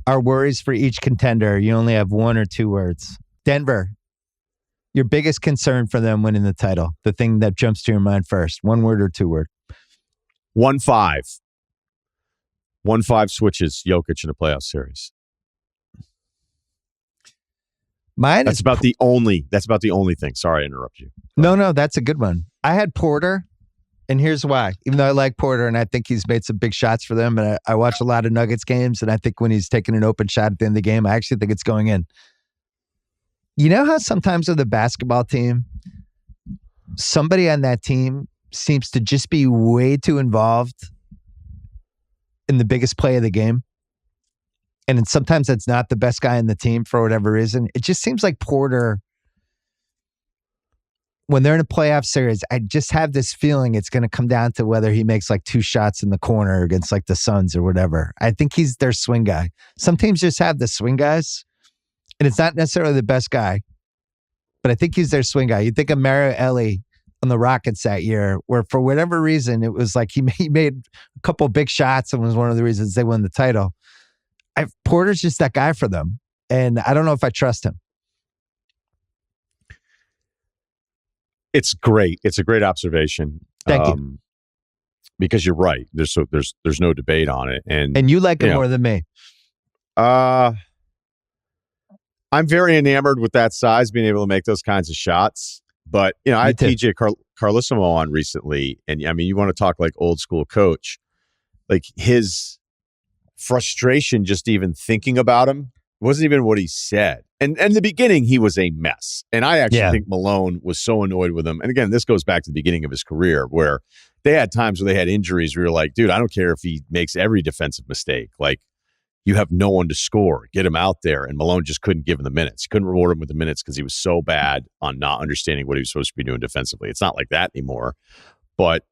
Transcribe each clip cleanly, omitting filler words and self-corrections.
Our worries for each contender. You only have one or two words. Denver, your biggest concern for them winning the title. The thing that jumps to your mind first. One word or two word. 1-5. 1-5 switches Jokic in a playoff series. That's about the only thing. Sorry, I interrupted you. No, that's a good one. I had Porter, and here's why. Even though I like Porter, and I think he's made some big shots for them, and I watch a lot of Nuggets games, and I think when he's taking an open shot at the end of the game, I actually think it's going in. You know how sometimes with a basketball team, somebody on that team seems to just be way too involved in the biggest play of the game? And then sometimes that's not the best guy in the team for whatever reason. It just seems like Porter, when they're in a playoff series, I just have this feeling it's going to come down to whether he makes like 2 shots in the corner against like the Suns or whatever. I think he's their swing guy. Some teams just have the swing guys, and it's not necessarily the best guy, but I think he's their swing guy. You think of Mario Elie on the Rockets that year, where for whatever reason, it was like he made a couple big shots and was one of the reasons they won the title. Porter's just that guy for them, and I don't know if I trust him. It's great. It's a great observation. Thank you. Because you're right. There's no debate on it, and you like him more than me. I'm very enamored with that size, being able to make those kinds of shots. But I had PJ Carlissimo on recently, and I mean, you want to talk like old school coach, like his frustration just even thinking about him wasn't even what he said. And in the beginning, he was a mess. And I actually think Malone was so annoyed with him. And again, this goes back to the beginning of his career where they had times where they had injuries where you're like, dude, I don't care if he makes every defensive mistake. Like, you have no one to score. Get him out there. And Malone just couldn't give him the minutes. He couldn't reward him with the minutes because he was so bad on not understanding what he was supposed to be doing defensively. It's not like that anymore. But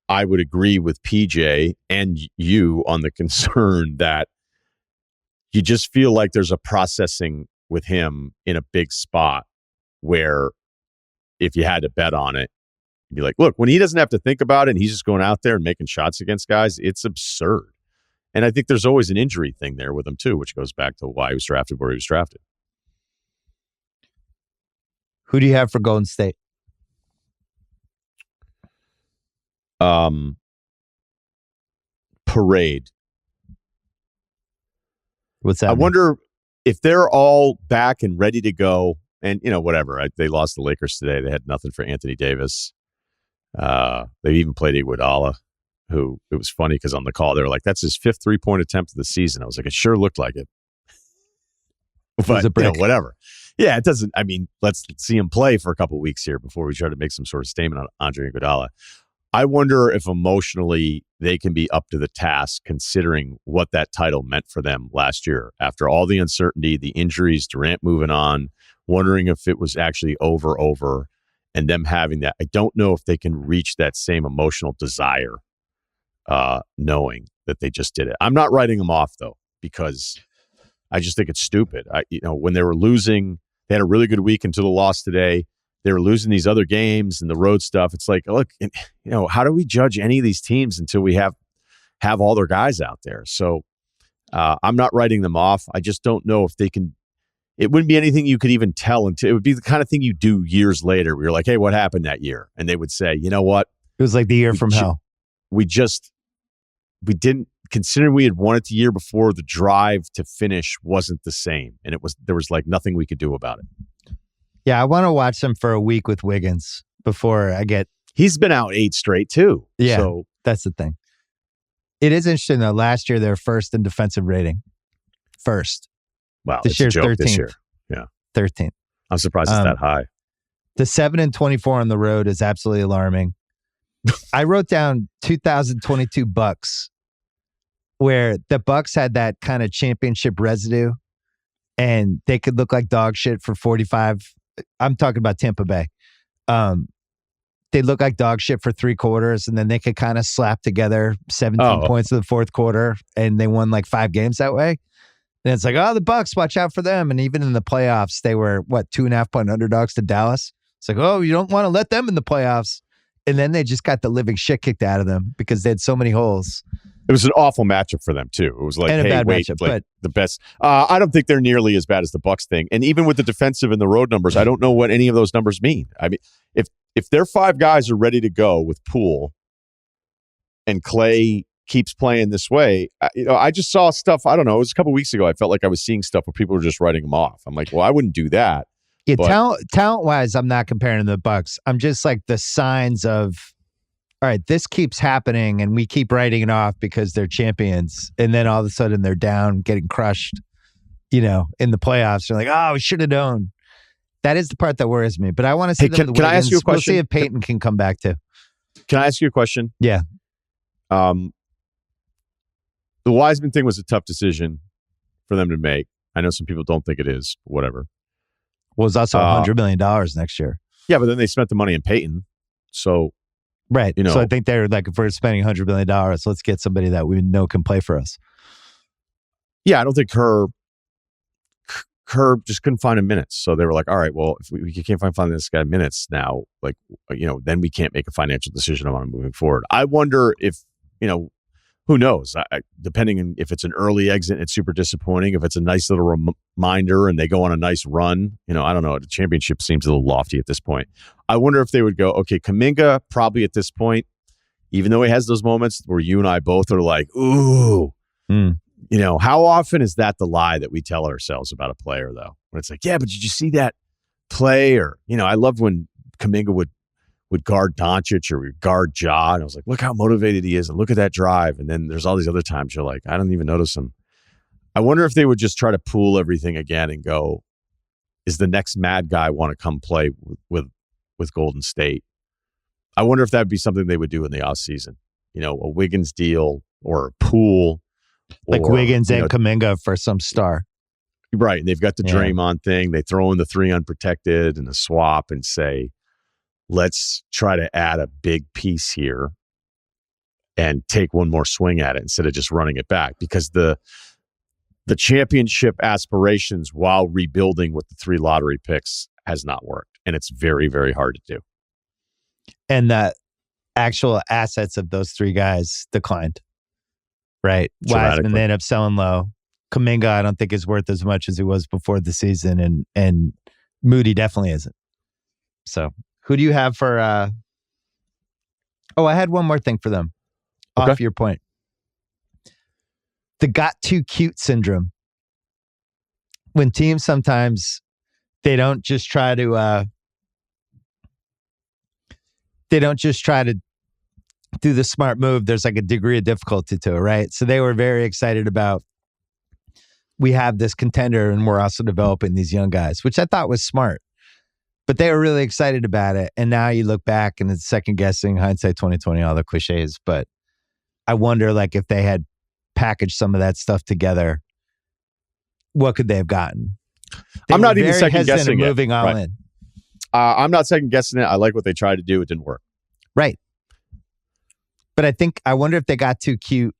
I would agree with PJ and you on the concern that you just feel like there's a processing with him in a big spot where if you had to bet on it, you'd be like, look, when he doesn't have to think about it and he's just going out there and making shots against guys, it's absurd. And I think there's always an injury thing there with him too, which goes back to why he was drafted where he was drafted. Who do you have for Golden State? Parade. What's that? I wonder if they're all back and ready to go, and whatever. They lost the Lakers today. They had nothing for Anthony Davis. They even played Iguodala, who it was funny because on the call they were like, "That's his 5th 3-point attempt of the season." I was like, "It sure looked like it." But whatever. Yeah, it doesn't. I mean, let's see him play for a couple of weeks here before we try to make some sort of statement on Andre Iguodala. I wonder if emotionally they can be up to the task considering what that title meant for them last year. After all the uncertainty, the injuries, Durant moving on, wondering if it was actually over, and them having that. I don't know if they can reach that same emotional desire knowing that they just did it. I'm not writing them off, though, because I just think it's stupid. When they were losing, they had a really good week until the loss today. They were losing these other games and the road stuff. It's like, look, how do we judge any of these teams until we have all their guys out there? So I'm not writing them off. I just don't know if they can. It wouldn't be anything you could even tell until it would be the kind of thing you do years later where you're like, hey, what happened that year? And they would say, you know what? It was like the year from hell. We didn't, considering we had won it the year before, the drive to finish wasn't the same. And there was like nothing we could do about it. Yeah, I want to watch them for a week with Wiggins before I get... He's been out 8 straight, too. Yeah, so that's the thing. It is interesting, though. Last year, they were first in defensive rating. First. Wow, this year's 13th. This year. Yeah. 13th. I'm surprised it's that high. The 7-24 on the road is absolutely alarming. I wrote down 2022 Bucks, where the Bucks had that kind of championship residue, and they could look like dog shit for 45. I'm talking about Tampa Bay. They look like dog shit for 3 quarters, and then they could kind of slap together 17 points in the 4th quarter, and they won like 5 games that way. And it's like, the Bucks, watch out for them. And even in the playoffs, they were, 2.5-point underdogs to Dallas? It's like, you don't want to let them in the playoffs. And then they just got the living shit kicked out of them because they had so many holes. It was an awful matchup for them too. It was like, and a hey, bad wait, matchup, like but the best. I don't think they're nearly as bad as the Bucks thing. And even with the defensive and the road numbers, I don't know what any of those numbers mean. I mean, if their 5 guys are ready to go with Poole and Clay keeps playing this way, I just saw stuff. I don't know. It was a couple weeks ago. I felt like I was seeing stuff where people were just writing them off. I'm like, well, I wouldn't do that. Yeah, but, talent wise, I'm not comparing to the Bucks. I'm just like the signs of, all right, this keeps happening and we keep writing it off because they're champions. And then all of a sudden they're down, getting crushed, in the playoffs. They're like, oh, we should have known. That is the part that worries me. But I want to see them. Can I ask you a question? We'll see if Peyton can come back too. Can I ask you a question? Yeah. The Wiseman thing was a tough decision for them to make. I know some people don't think it is. Whatever. Well, it's also $100 million next year. Yeah, but then they spent the money in Peyton. So, right. So I think they're like, if we're spending $100 million, let's get somebody that we know can play for us. Yeah, I don't think Kerr just couldn't find him minutes. So they were like, all right, well, if we can't find this guy minutes now, like, then we can't make a financial decision on him moving forward. I wonder if, who knows? Depending on if it's an early exit, it's super disappointing. If it's a nice little reminder and they go on a nice run, I don't know. The championship seems a little lofty at this point. I wonder if they would go, okay, Kuminga probably at this point, even though he has those moments where you and I both are like, ooh, how often is that the lie that we tell ourselves about a player, though? When it's like, yeah, but did you see that play? Or, I loved when Kuminga would guard Doncic or guard Ja. And I was like, look how motivated he is. And look at that drive. And then there's all these other times you're like, I don't even notice him. I wonder if they would just try to pool everything again and go, is the next mad guy want to come play with Golden State? I wonder if that'd be something they would do in the offseason. A Wiggins deal or a pool. Like Wiggins and Kuminga for some star. Right. And they've got the Draymond thing. They throw in the 3 unprotected and a swap and say, let's try to add a big piece here and take one more swing at it instead of just running it back. Because the championship aspirations while rebuilding with the 3 lottery picks has not worked. And it's very, very hard to do. And the actual assets of those 3 guys declined. Right. Wiseman, they end up selling low. Kuminga, I don't think is worth as much as he was before the season. And Moody definitely isn't. So who do you have for... I had one more thing for them. Okay. Off your point. The got too cute syndrome. When teams sometimes, they don't just try to do the smart move. There's like a degree of difficulty to it, right? So they were very excited about, we have this contender and we're also developing these young guys, which I thought was smart. But they were really excited about it. And now you look back and it's second guessing, hindsight 2020, all the cliches. But I wonder, like, if they had packaged some of that stuff together, what could they have gotten? I'm not even second guessing it. Moving all in. I'm not second guessing it. I like what they tried to do. It didn't work. Right. But I wonder if they got too cute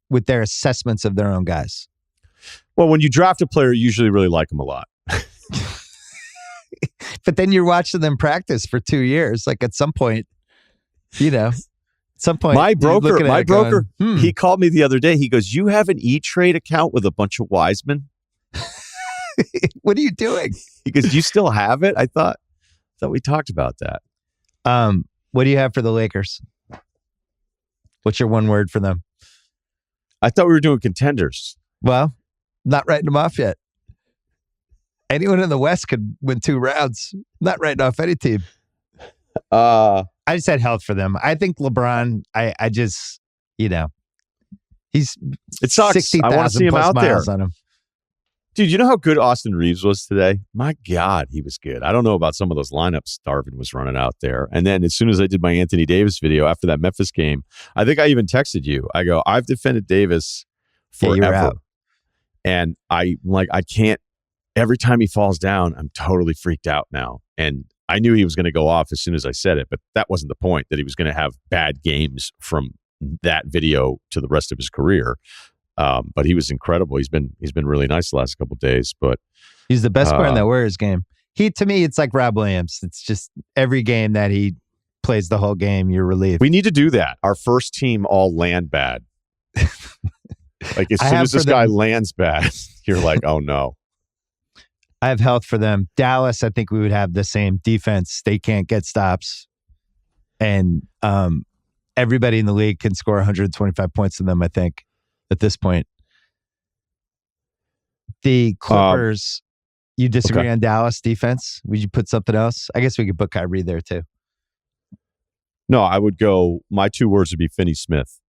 with their assessments of their own guys. Well, when you draft a player, you usually really like them a lot. But then you're watching them practice for 2 years. Like at some point, my broker, he called me the other day. He goes, you have an E-Trade account with a bunch of Wiseman? What are you doing? He goes, do you still have it? I thought we talked about that. What do you have for the Lakers? What's your one word for them? I thought we were doing contenders. Well, not writing them off yet. Anyone in the West could win 2 rounds. Not writing off any team. I just had health for them. I think LeBron, I just, he's it sucks. 60,000 I want to see him out there. On him. Dude, you know how good Austin Reeves was today? My God, he was good. I don't know about some of those lineups Darvin was running out there. And then as soon as I did my Anthony Davis video after that Memphis game, I think I even texted you. I go, I've defended Davis forever. And I can't, every time he falls down, I'm totally freaked out now. And I knew he was going to go off as soon as I said it, but that wasn't the point, that he was going to have bad games from that video to the rest of his career. But he was incredible. He's been really nice the last couple of days. But he's the best player in that Warriors game. To me, it's like Rob Williams. It's just every game that he plays the whole game, you're relieved. We need to do that. Our first team all land bad. Like as soon as this guy lands bad, you're like, oh no. I have health for them. Dallas, I think we would have the same defense. They can't get stops. And everybody in the league can score 125 points to them, I think, at this point. The Clippers, you disagree on Dallas defense? Would you put something else? I guess we could put Kyrie there too. No, I would go, my two words would be Finney-Smith.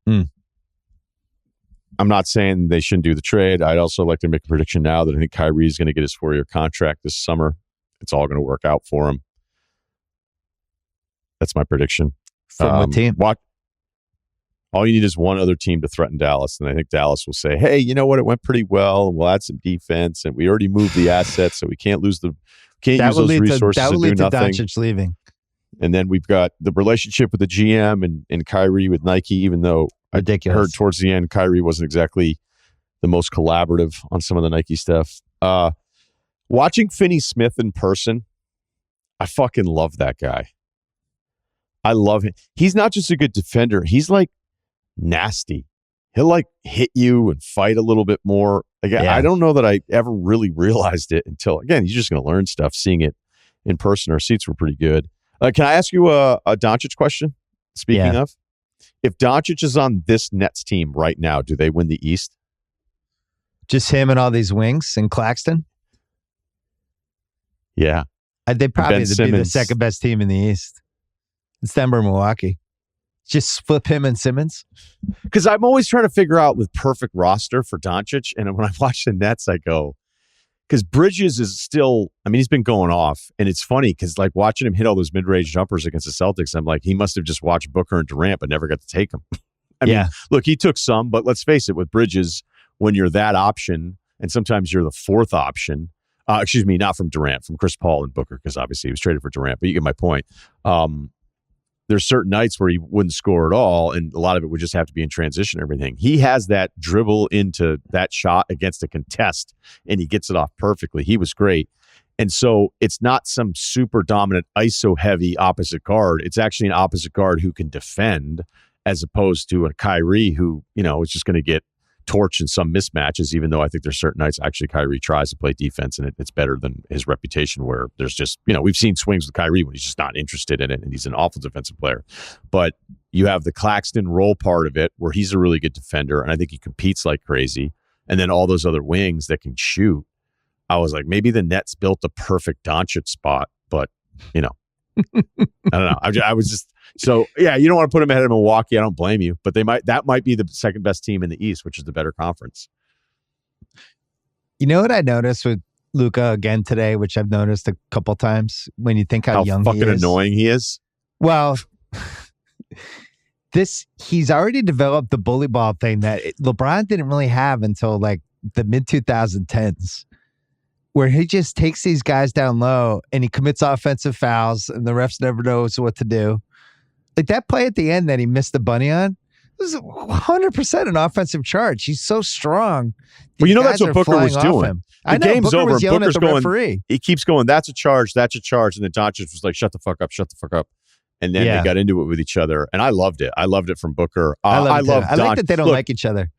I'm not saying they shouldn't do the trade. I'd also like to make a prediction now that I think Kyrie is going to get his 4-year contract this summer. It's all going to work out for him. That's my prediction. From what team? All you need is one other team to threaten Dallas, and I think Dallas will say, hey, you know what? It went pretty well, and we'll add some defense, and we already moved the assets, so we can't use those resources to do nothing. That would lead to Doncic leaving. And then we've got the relationship with the GM and Kyrie with Nike, even though ridiculous. I heard towards the end, Kyrie wasn't exactly the most collaborative on some of the Nike stuff. Watching Finney-Smith in person, I fucking love that guy. I love him. He's not just a good defender. He's like nasty. He'll like hit you and fight a little bit more. Like, yeah. I don't know that I ever really realized it until, again, he's just going to learn stuff. Seeing it in person, our seats were pretty good. Can I ask you a Doncic question? Speaking of, if Doncic is on this Nets team right now, do they win the East? Just him and all these wings and Claxton? Yeah. They'd probably be the second best team in the East. It's them or Milwaukee. Just flip him and Simmons. Because I'm always trying to figure out the perfect roster for Doncic. And when I watch the Nets, I go, because Bridges is still, I mean, he's been going off. And it's funny because like watching him hit all those mid-range jumpers against the Celtics, I'm like, he must have just watched Booker and Durant, but never got to take them. I mean, look, he took some, but let's face it, with Bridges, when you're that option, and sometimes you're the fourth option, not from Durant, from Chris Paul and Booker, because obviously he was traded for Durant, but you get my point. There's certain nights where he wouldn't score at all, and a lot of it would just have to be in transition and everything. He has that dribble into that shot against a contest, and he gets it off perfectly. He was great. And so it's not some super dominant ISO-heavy opposite guard. It's actually an opposite guard who can defend, as opposed to a Kyrie who, is just going to get torched in some mismatches, even though I think there's certain nights actually Kyrie tries to play defense and it's better than his reputation, where there's just, we've seen swings with Kyrie when he's just not interested in it and he's an awful defensive player. But you have the Claxton role part of it where he's a really good defender and I think he competes like crazy. And then all those other wings that can shoot. I was like, maybe the Nets built the perfect Doncic spot, but I don't know. I was just, so yeah, you don't want to put them ahead of Milwaukee. I don't blame you, but that might be the second best team in the East, which is the better conference. You know what I noticed with Luka again today, which I've noticed a couple times when you think how young fucking he is. Annoying he is. Well, he's already developed the bully ball thing that LeBron didn't really have until like the mid 2010s. Where he just takes these guys down low and he commits offensive fouls and the refs never knows what to do. Like that play at the end that he missed the bunny on, it was 100% an offensive charge. He's so strong. Well, that's what Booker was doing. The game's over. Booker's going, referee. He keeps going, that's a charge. And then Doncic was like, shut the fuck up. And then they got into it with each other. And I loved it. I loved it from Booker. I like that they don't like each other.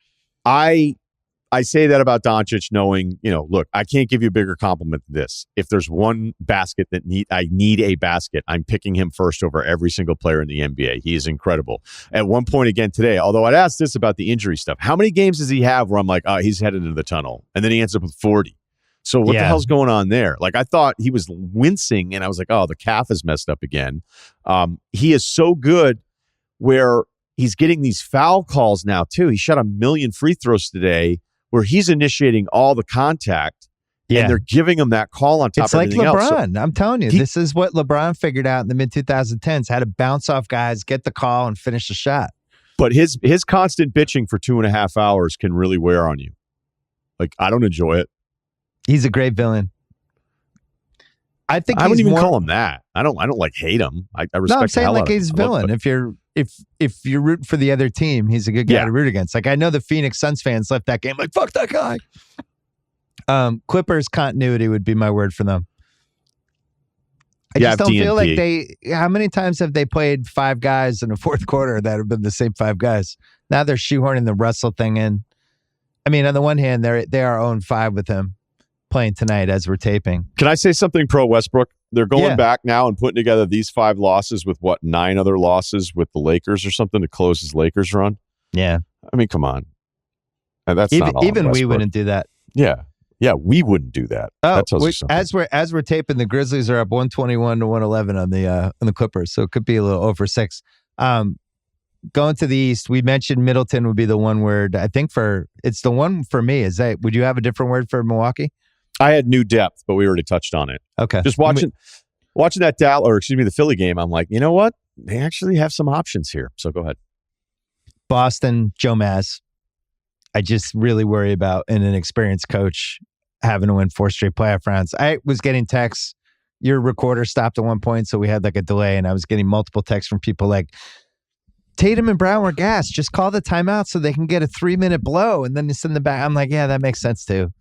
I say that about Doncic knowing, look, I can't give you a bigger compliment than this. If there's one basket that I need a basket, I'm picking him first over every single player in the NBA. He is incredible. At one point again today, although I'd asked this about the injury stuff, how many games does he have where I'm like, he's headed into the tunnel? And then he ends up with 40. So what the hell's going on there? Like I thought he was wincing and I was like, the calf is messed up again. He is so good where he's getting these foul calls now too. He shot 1 million free throws today, where he's initiating all the contact and they're giving him that call on top of everything else. It's like LeBron. I'm telling you, this is what LeBron figured out in the mid-2010s, how to bounce off guys, get the call, and finish the shot. But his constant bitching for 2.5 hours can really wear on you. Like, I don't enjoy it. He's a great villain. I wouldn't even call him that. I don't like hate him. I respect. No, I'm saying like he's a villain. If you're rooting for the other team, he's a good guy to root against. Like I know the Phoenix Suns fans left that game like fuck that guy. Clippers continuity would be my word for them. I just don't feel like DNP. how many times have they played 5 guys in the fourth quarter that have been the same 5 guys? Now they're shoehorning the Russell thing in. I mean, on the one hand, they are 0-5 with him playing tonight as we're taping. Can I say something pro Westbrook? They're going back now and putting together these 5 losses with 9 other losses with the Lakers or something to close his Lakers run. Yeah. I mean, come on. And that's even, not all even we wouldn't do that. Yeah. Yeah, we wouldn't do that. That tells you something. As we're taping, the Grizzlies are up 121-111 on the Clippers, so it could be a little over 6. Going to the East, we mentioned Middleton would be the one word. I think it's the one for me. Would you have a different word for Milwaukee? I had new depth, but we already touched on it. Okay, just watching that the Philly game. I'm like, you know what? They actually have some options here. So go ahead. Boston, Joe Maz. I just really worry about an inexperienced coach having to win 4 straight playoff rounds. I was getting texts. Your recorder stopped at one point, so we had like a delay, and I was getting multiple texts from people like, Tatum and Brown were gassed. Just call the timeout so they can get a 3-minute blow, and then you send them back. I'm like, yeah, that makes sense too.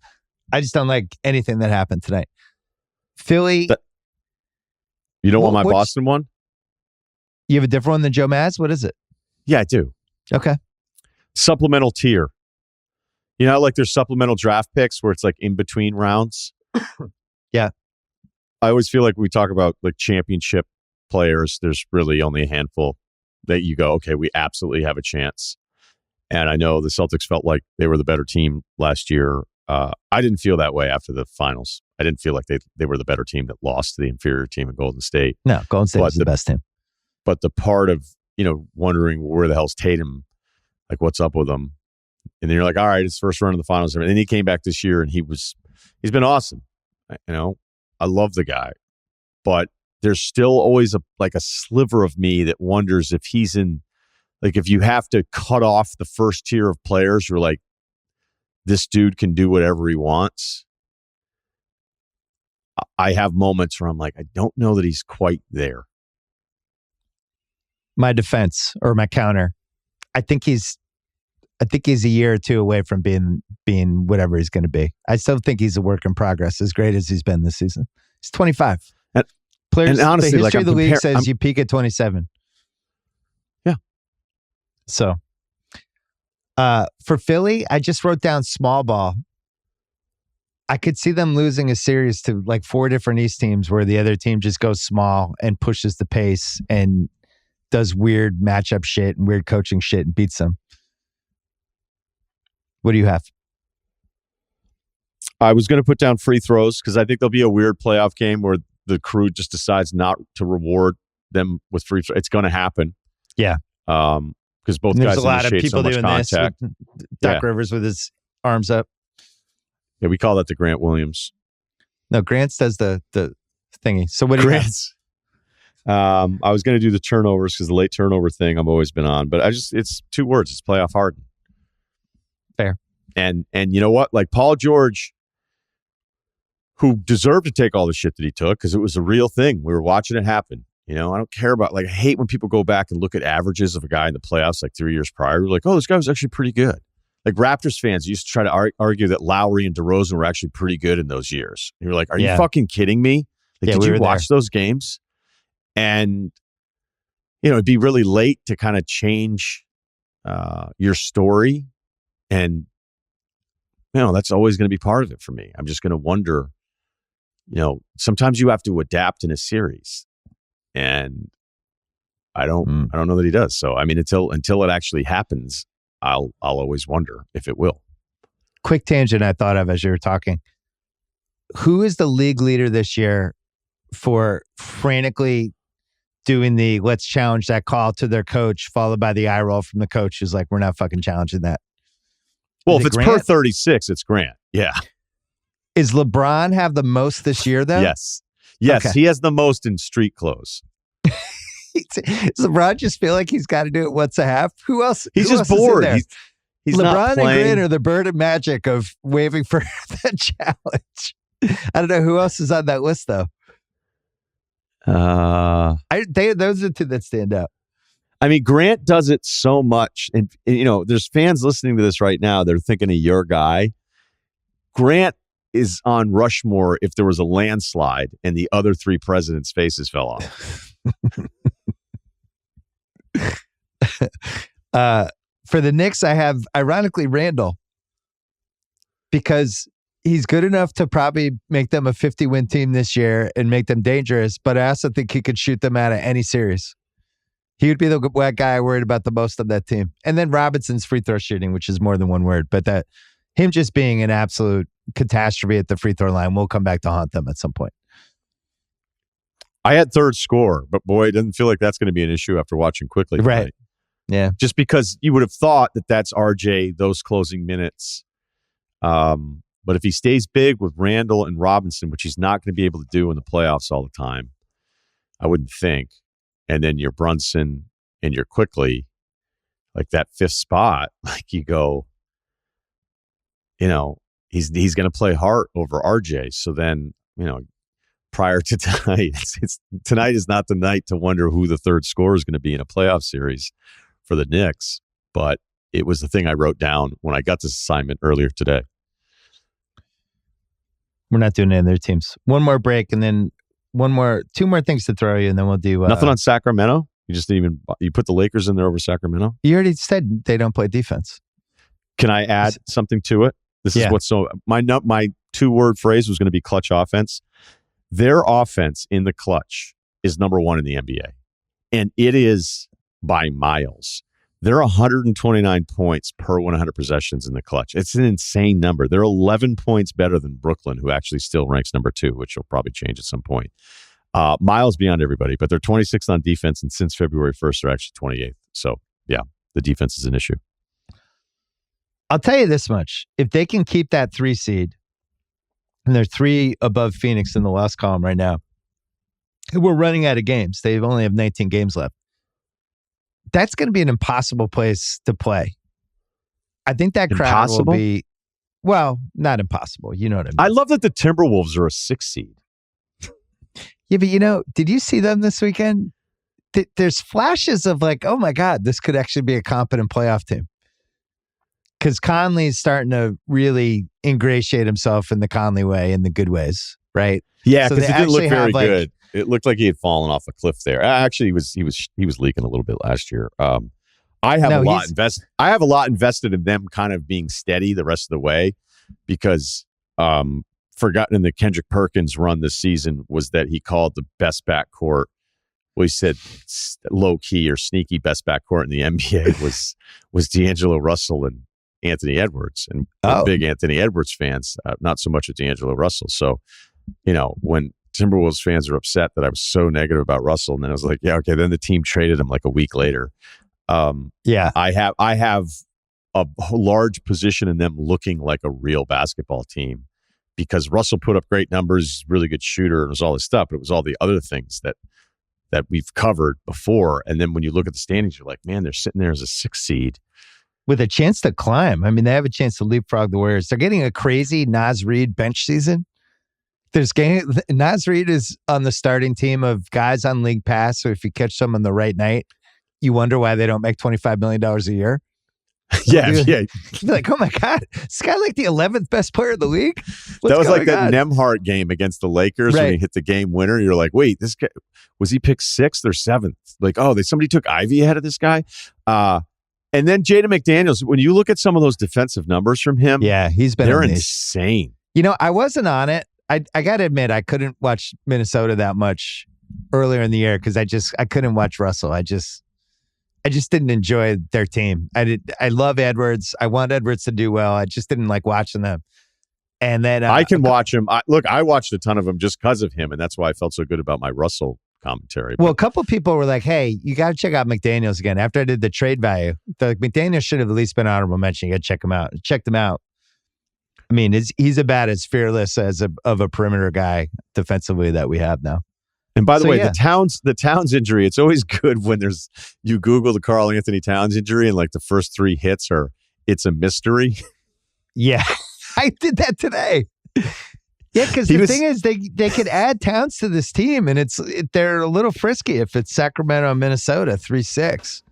I just don't like anything that happened tonight. Philly. You don't want my Boston one? You have a different one than Joe Maz? What is it? Yeah, I do. Okay. Supplemental tier. You know, like there's supplemental draft picks where it's like in between rounds. Yeah. I always feel like we talk about like championship players. There's really only a handful that you go, okay, we absolutely have a chance. And I know the Celtics felt like they were the better team last year. I didn't feel that way after the finals. I didn't feel like they were the better team that lost to the inferior team in Golden State. No, Golden State was the best team. But the part of, wondering where the hell's Tatum, like what's up with him? And then you're like, all right, it's first run of the finals. And then he came back this year and he's been awesome. I love the guy. But there's still always a sliver of me that wonders if he's in, like, if you have to cut off the first tier of players who are like, this dude can do whatever he wants. I have moments where I'm like, I don't know that he's quite there. My defense or my counter, I think he's a year or two away from being whatever he's going to be. I still think he's a work in progress, as great as he's been this season. He's 25. Players, and honestly, the history of the league says you peak at 27. Yeah. So, for Philly, I just wrote down small ball. I could see them losing a series to like 4 different East teams where the other team just goes small and pushes the pace and does weird matchup shit and weird coaching shit and beats them. What do you have? I was going to put down free throws because I think there'll be a weird playoff game where the crew just decides not to reward them with free throws. It's going to happen. Yeah. Because both guys a lot of people so much doing contact. this. Doc Rivers with his arms up. Yeah, we call that the Grant Williams. No, Grant's does the thingy. So what do you have? I was going to do the turnovers because the late turnover thing I've always been on, but it's 2 words. It's playoff hardened. Fair. And you know what? Like Paul George, who deserved to take all the shit that he took because it was a real thing. We were watching it happen. I don't care about, I hate when people go back and look at averages of a guy in the playoffs like 3 years prior. We're like, oh, this guy was actually pretty good. Like Raptors fans used to try to argue that Lowry and DeRozan were actually pretty good in those years. And you're like, are you fucking kidding me? Like, did you watch those games? And, it'd be really late to kind of change your story. And, that's always going to be part of it for me. I'm just going to wonder, sometimes you have to adapt in a series. And I don't know that he does. So, I mean, until it actually happens, I'll always wonder if it will. Quick tangent I thought of as you were talking. Who is the league leader this year for frantically doing the let's challenge that call to their coach, followed by the eye roll from the coach who's like, we're not fucking challenging that? Well, if it's Grant? Per 36, it's Grant. Yeah. Is LeBron have the most this year, though? Yes. Okay. He has the most in street clothes. Does LeBron just feel like he's got to do it once a half? Who else? He's just bored. He's LeBron not playing. And Grant are the bird of magic of waiting for that challenge. I don't know who else is on that list, though. Those are 2 that stand out. I mean, Grant does it so much. And there's fans listening to this right now. They're thinking of your guy. Grant is on Rushmore if there was a landslide and the other three presidents' faces fell off? For the Knicks, I have, ironically, Randall, because he's good enough to probably make them a 50-win team this year and make them dangerous, but I also think he could shoot them out of any series. He would be the guy I worried about the most on that team. And then Robinson's free throw shooting, which is more than one word, but that him just being an absolute catastrophe at the free throw line will come back to haunt them at some point. I had third score, but boy, it doesn't feel like that's going to be an issue after watching quickly tonight. Right. Yeah. Just because you would have thought that that's RJ, those closing minutes. But if he stays big with Randall and Robinson, which he's not going to be able to do in the playoffs all the time, I wouldn't think. And then your Brunson and your Quickly, like that fifth spot, like you go, he's going to play Hart over RJ. So then, prior to tonight, tonight is not the night to wonder who the third scorer is going to be in a playoff series for the Knicks. But it was the thing I wrote down when I got this assignment earlier today. We're not doing any of their teams. One more break, and then two more things to throw you, and then we'll do nothing on Sacramento. You just didn't you put the Lakers in there over Sacramento. You already said they don't play defense. Can I add something to it? This is what's so my 2-word phrase was going to be clutch offense. Their offense in the clutch is number 1 in the NBA, and it is by miles. They're 129 points per 100 possessions in the clutch. It's an insane number. They're 11 points better than Brooklyn, who actually still ranks number 2, which will probably change at some point. Miles beyond everybody, but they're 26th on defense, and since February 1st, they're actually 28th. So, yeah, the defense is an issue. I'll tell you this much. If they can keep that 3 seed, and they're 3 above Phoenix in the loss column right now, we're running out of games. They only have 19 games left. That's going to be an impossible place to play. I think that crowd will be, well, not impossible. You know what I mean? I love that the Timberwolves are a 6 seed. Yeah, but did you see them this weekend? There's flashes of like, oh my God, this could actually be a competent playoff team. Because Conley's starting to really ingratiate himself in the Conley way, in the good ways, right? Yeah, because it didn't look very good. It looked like he had fallen off a cliff there. Actually, he was leaking a little bit last year. I have a lot invested in them kind of being steady the rest of the way, because forgotten in the Kendrick Perkins run this season was that he called the best backcourt. Well, he said low key or sneaky best backcourt in the NBA was D'Angelo Russell and Anthony Edwards, and we're big Anthony Edwards fans, not so much with D'Angelo Russell. So, when Timberwolves fans are upset that I was so negative about Russell, and then I was like, yeah, okay. Then the team traded him like a week later. I have a large position in them looking like a real basketball team, because Russell put up great numbers, really good shooter, and it was all this stuff, but it was all the other things that we've covered before. And then when you look at the standings, you're like, man, they're sitting there as a 6 seed. With a chance to climb. I mean, they have a chance to leapfrog the Warriors. They're getting a crazy Naz Reid bench season. Naz Reid is on the starting team of guys on League Pass, so if you catch them on the right night, you wonder why they don't make $25 million a year. Yeah. You're like, oh my God, this guy like the 11th best player in the league? That was like that Nembhard game against the Lakers when he hit the game winner. You're like, wait, this guy, was he picked 6th or 7th? Like, somebody took Ivy ahead of this guy? And then Jaden McDaniels, when you look at some of those defensive numbers from him, they're insane. I wasn't on it. I got to admit, I couldn't watch Minnesota that much earlier in the year because I couldn't watch Russell. I just didn't enjoy their team. I love Edwards. I want Edwards to do well. I just didn't like watching them. And then I can watch him. I watched a ton of them just because of him, and that's why I felt so good about my Russell commentary. Well, a couple of people were like, hey, you got to check out McDaniels again. After I did the trade value, McDaniels should have at least been honorable mention. You got to check him out. Check them out. I mean, he's about as fearless of a perimeter guy defensively that we have now. And by the way, the Towns injury, it's always good when you Google the Karl Anthony Towns injury and like the first 3 hits it's a mystery. Yeah, I did that today. Yeah, because the thing is, they could add Towns to this team, and they're a little frisky if it's Sacramento and Minnesota 3-6.